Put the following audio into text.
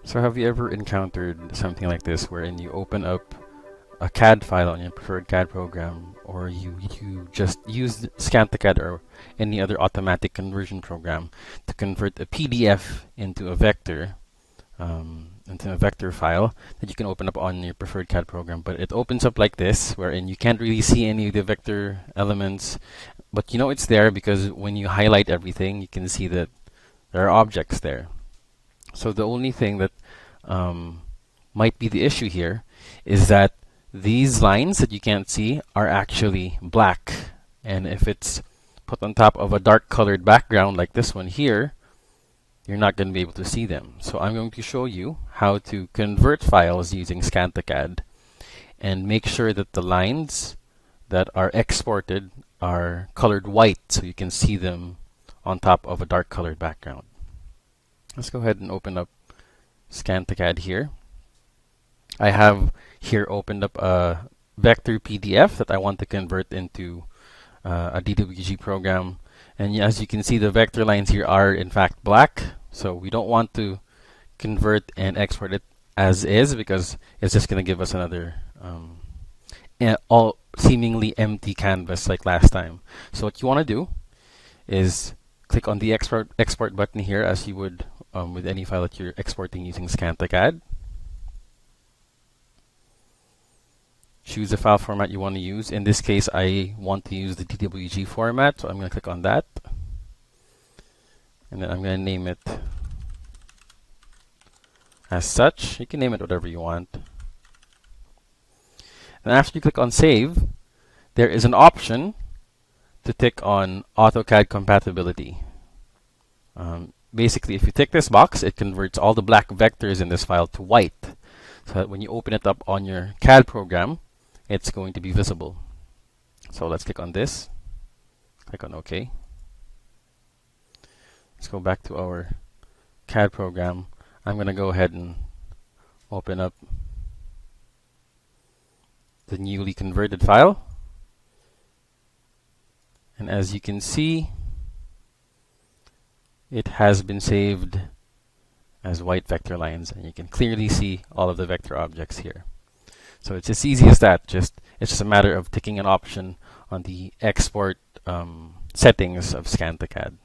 So have you ever encountered something like this wherein you open up a CAD file on your preferred CAD program, or you just use CAD or any other automatic conversion program to convert a PDF into a vector file that you can open up on your preferred CAD program, but it opens up like this, wherein you can't really see any of the vector elements, but you know it's there because when you highlight everything, you can see that there are objects there. So the only thing that might be the issue here is that these lines that you can't see are actually black, and if it's put on top of a dark colored background like this one here, you're not going to be able to see them. So I'm going to show you how to convert files using CAD and make sure that the lines that are exported are colored white so you can see them on top of a dark colored background. Let's go ahead and open up CAD here. I have here opened up a vector PDF that I want to convert into a DWG program. And as you can see, the vector lines here are in fact black. So we don't want to convert and export it as is because it's just going to give us another all seemingly empty canvas like last time. So what you want to do is click on the export button here as you would with any file that you're exporting using CAD. Choose the file format you want to use. In this case, I want to use the DWG format, so I'm going to click on that. And then I'm going to name it as such. You can name it whatever you want. And after you click on Save, there is an option to tick on AutoCAD compatibility. Basically, if you tick this box, it converts all the black vectors in this file to white, so that when you open it up on your CAD program, it's going to be visible. So let's click on this. Click on OK. Let's go back to our CAD program. I'm going to go ahead and open up the newly converted file. And as you can see, it has been saved as white vector lines, and you can clearly see all of the vector objects here. So it's as easy as that. It's just a matter of ticking an option on the export settings of CAD.